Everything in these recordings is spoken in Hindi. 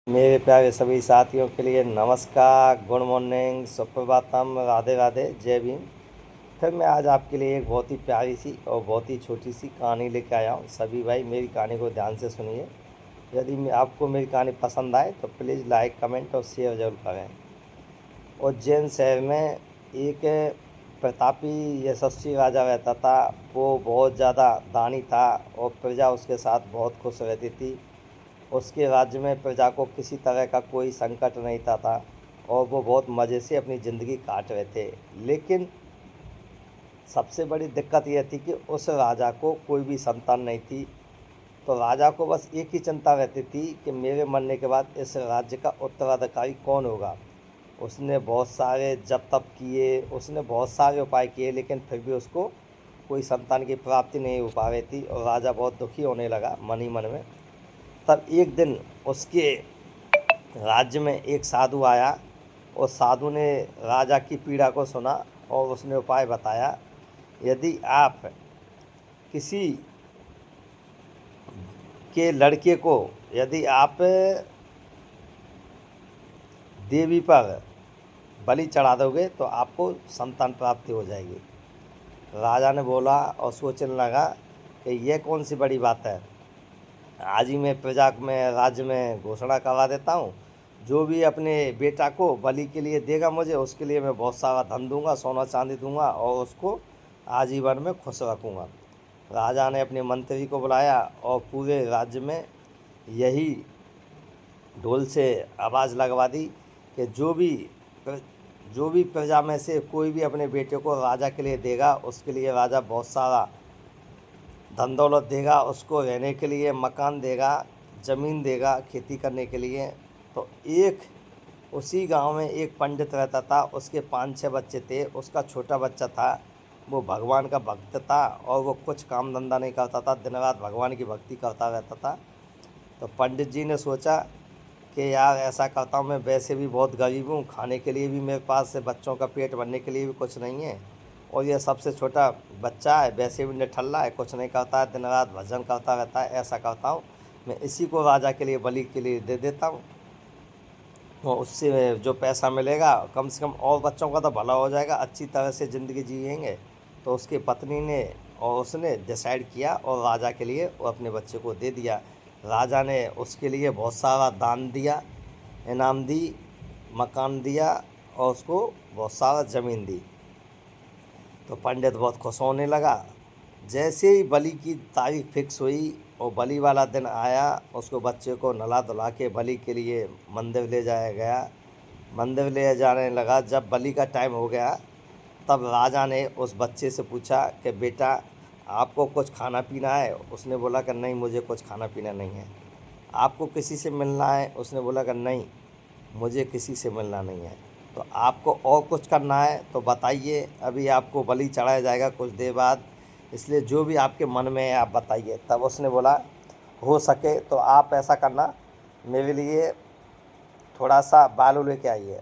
मेरे प्यारे सभी साथियों के लिए नमस्कार, गुड मॉर्निंग, सुप्रभातम, राधे राधे, जय भीम। फिर मैं आज आपके लिए एक बहुत ही प्यारी सी और बहुत ही छोटी सी कहानी लेके आया हूँ। सभी भाई मेरी कहानी को ध्यान से सुनिए। यदि आपको मेरी कहानी पसंद आए तो प्लीज़ लाइक, कमेंट और शेयर ज़रूर करें। उज्जैन शहर में एक प्रतापी यशस्वी राजा रहता था। वो बहुत ज़्यादा दानी था और प्रजा उसके साथ बहुत खुश रहती थी। उसके राज्य में प्रजा को किसी तरह का कोई संकट नहीं था और वो बहुत मज़े से अपनी ज़िंदगी काट रहे थे। लेकिन सबसे बड़ी दिक्कत यह थी कि उस राजा को कोई भी संतान नहीं थी। तो राजा को बस एक ही चिंता रहती थी कि मेरे मरने के बाद इस राज्य का उत्तराधिकारी कौन होगा। उसने बहुत सारे जप तप किए, उसने बहुत सारे उपाय किए, लेकिन फिर भी उसको कोई संतान की प्राप्ति नहीं हो पा रही थी और राजा बहुत दुखी होने लगा मन ही मन में। तब एक दिन उसके राज्य में एक साधु आया और साधु ने राजा की पीड़ा को सुना और उसने उपाय बताया। यदि आप किसी के लड़के को यदि आप देवी पर बलि चढ़ा दोगे तो आपको संतान प्राप्ति हो जाएगी। राजा ने बोला और सोचने लगा कि यह कौन सी बड़ी बात है। आज ही मैं प्रजा में राज्य में घोषणा करवा देता हूँ, जो भी अपने बेटा को बलि के लिए देगा मुझे, उसके लिए मैं बहुत सारा धन दूंगा, सोना चांदी दूंगा और उसको आजीवन में खुश रखूँगा। राजा ने अपने मंत्री को बुलाया और पूरे राज्य में यही ढोल से आवाज़ लगवा दी कि जो भी प्रजा में से कोई भी अपने बेटे को राजा के लिए देगा, उसके लिए राजा बहुत सारा धन दौलत देगा, उसको रहने के लिए मकान देगा, ज़मीन देगा खेती करने के लिए। तो उसी गांव में एक पंडित रहता था। उसके 5-6 बच्चे थे। उसका छोटा बच्चा था, वो भगवान का भक्त था और वो कुछ काम धंधा नहीं करता था, दिन रात भगवान की भक्ति करता रहता था। तो पंडित जी ने सोचा कि यार ऐसा करता हूँ, मैं वैसे भी बहुत गरीब हूँ, खाने के लिए भी मेरे पास से बच्चों का पेट भरने के लिए भी कुछ नहीं है, और ये सबसे छोटा बच्चा है, वैसे भी निठल्ला है, कुछ नहीं करता है, दिन रात भजन करता रहता है। ऐसा करता हूँ, मैं इसी को राजा के लिए बलि के लिए दे देता हूँ और उससे जो पैसा मिलेगा कम से कम और बच्चों का तो भला हो जाएगा, अच्छी तरह से ज़िंदगी जिएंगे। तो उसकी पत्नी ने और उसने डिसाइड किया और राजा के लिए वो अपने बच्चे को दे दिया। राजा ने उसके लिए बहुत सारा दान दिया, इनाम दी, मकान दिया और उसको बहुत सारा ज़मीन दी। तो पंडित बहुत खुश होने लगा। जैसे ही बलि की तारीख फिक्स हुई और बलि वाला दिन आया, उसको बच्चे को नहला धुला के बलि के लिए मंदिर ले जाया गया। मंदिर ले जाने लगा। जब बलि का टाइम हो गया तब राजा ने उस बच्चे से पूछा कि बेटा आपको कुछ खाना पीना है। उसने बोला कि नहीं, मुझे कुछ खाना पीना नहीं है। आपको किसी से मिलना है। उसने बोला कि नहीं, मुझे किसी से मिलना नहीं है। तो आपको और कुछ करना है तो बताइए, अभी आपको बलि चढ़ाया जाएगा कुछ देर बाद, इसलिए जो भी आपके मन में है आप बताइए। तब उसने बोला हो सके तो आप ऐसा करना, मेरे लिए थोड़ा सा बालू लेके आइए।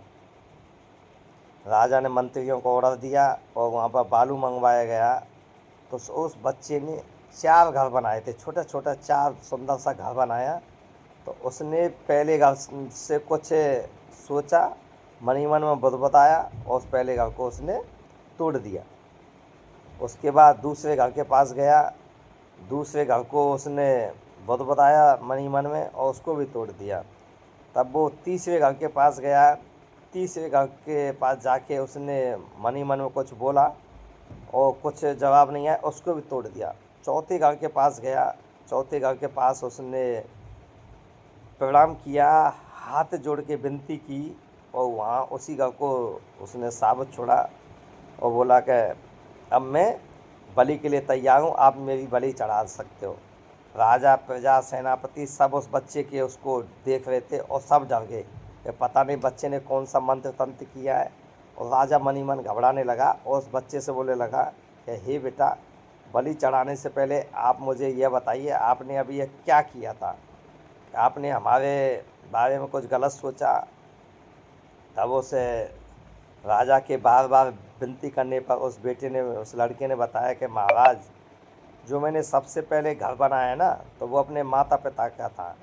राजा ने मंत्रियों को ऑर्डर दिया और वहाँ पर बालू मंगवाया गया। तो उस बच्चे ने 4 घर बनाए थे, छोटा छोटा 4 सुंदर सा घर बनाया। तो उसने पहले घर से कुछ सोचा, मन ही मन में बुत बताया और उस पहले घर को उसने तोड़ दिया। उसके बाद दूसरे घर के पास गया, दूसरे घर को उसने बुत बताया मन ही मन में और उसको भी तोड़ दिया। तब वो तीसरे घर के पास गया, तीसरे घर के पास जाके उसने मन ही मन में कुछ बोला और कुछ जवाब नहीं आया, उसको भी तोड़ दिया। चौथे घर के पास गया, चौथे घर के पास उसने प्रणाम किया, हाथ जोड़ के विनती की और वहाँ उसी घर को उसने साबित छोड़ा और बोला कि अब मैं बलि के लिए तैयार हूँ, आप मेरी बलि चढ़ा सकते हो। राजा, प्रजा, सेनापति सब उस बच्चे के उसको देख रहे थे और सब डर गए कि पता नहीं बच्चे ने कौन सा मंत्र तंत्र किया है। और राजा मन ही मन घबराने लगा और उस बच्चे से बोलने लगा कि हे बेटा, बलि चढ़ाने से पहले आप मुझे यह बताइए, आपने अभी यह क्या किया था? आपने हमारे बारे में कुछ गलत सोचा? तब उस राजा के बार बार विनती करने पर उस लड़के ने बताया कि महाराज, जो मैंने सबसे पहले घर बनाया ना, तो वो अपने माता पिता का था।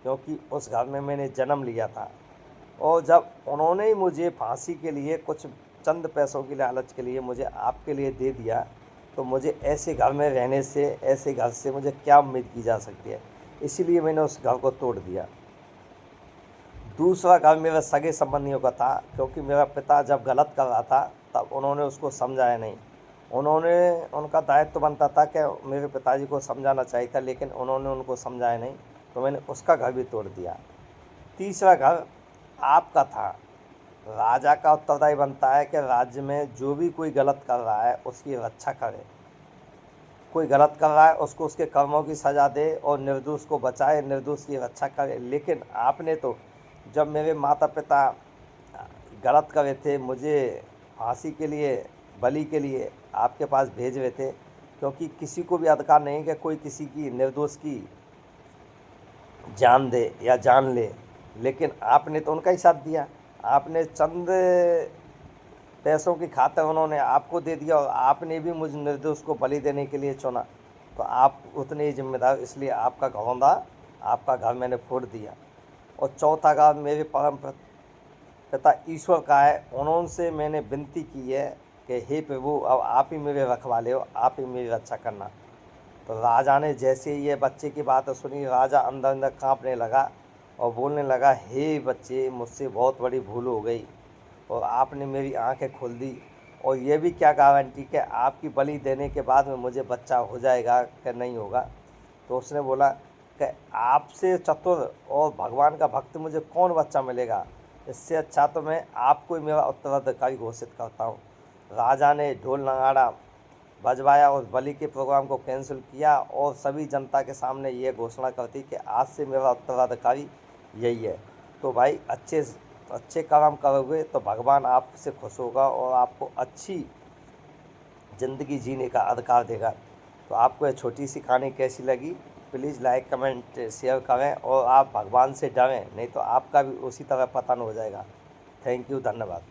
क्योंकि उस घर में मैंने जन्म लिया था। और जब उन्होंने ही मुझे फांसी के लिए कुछ चंद पैसों की लालच के लिए मुझे आपके लिए दे दिया, तो मुझे ऐसे घर में रहने से, ऐसे घर से मुझे क्या उम्मीद की जा सकती है। इसीलिए मैंने उस घर को तोड़ दिया। दूसरा घर मेरे सगे संबंधियों का था, क्योंकि मेरा पिता जब गलत कर रहा था तब उन्होंने उसको समझाया नहीं। उनका दायित्व बनता था कि मेरे पिताजी को समझाना चाहिए था, लेकिन उन्होंने उनको समझाया नहीं, तो मैंने उसका घर भी तोड़ दिया। तीसरा घर आपका था। राजा का उत्तरदायी बनता है कि राज्य में जो भी कोई गलत कर रहा है उसकी रक्षा करे। कोई गलत कर रहा है उसको उसके कर्मों की सज़ा दे और निर्दोष को बचाए, निर्दोष की रक्षा करे। लेकिन आपने तो जब मेरे माता पिता गलत कर रहे थे, मुझे फांसी के लिए, बलि के लिए आपके पास भेज रहे थे, क्योंकि किसी को भी अधिकार नहीं कि कोई किसी की, निर्दोष की जान दे या जान ले। लेकिन आपने तो उनका ही साथ दिया। आपने चंद पैसों की खातिर उन्होंने आपको दे दिया और आपने भी मुझ निर्दोष को बलि देने के लिए चुना। तो आप उतने ही जिम्मेदार, इसलिए आपका घरौंदा, आपका घर मैंने फोड़ दिया। और चौथा घर मेरे परम पिता ईश्वर का है। उनसे मैंने विनती की है कि हे प्रभु, अब आप ही मेरे रखवाले हो, आप ही मेरी रक्षा करना। तो राजा ने जैसे ही ये बच्चे की बात सुनी, राजा अंदर अंदर कांपने लगा और बोलने लगा, हे बच्चे, मुझसे बहुत बड़ी भूल हो गई और आपने मेरी आंखें खोल दी। और ये भी क्या गारंटी कि आपकी बलि देने के बाद में मुझे बच्चा हो जाएगा कि नहीं होगा। तो उसने बोला कि आपसे चतुर और भगवान का भक्त मुझे कौन बच्चा मिलेगा, इससे अच्छा तो मैं आपको ही मेरा उत्तराधिकारी घोषित करता हूँ। राजा ने ढोल नगाड़ा बजवाया, उस बलि के प्रोग्राम को कैंसिल किया और सभी जनता के सामने ये घोषणा कर दी कि आज से मेरा उत्तराधिकारी यही है। तो भाई अच्छे काम करोगे तो भगवान आपसे खुश होगा और आपको अच्छी ज़िंदगी जीने का अधिकार देगा। तो आपको ये छोटी सी कहानी कैसी लगी, प्लीज़ लाइक कमेंट शेयर करें और आप भगवान से डरें, नहीं तो आपका भी उसी तरह पतन हो जाएगा। थैंक यू, धन्यवाद।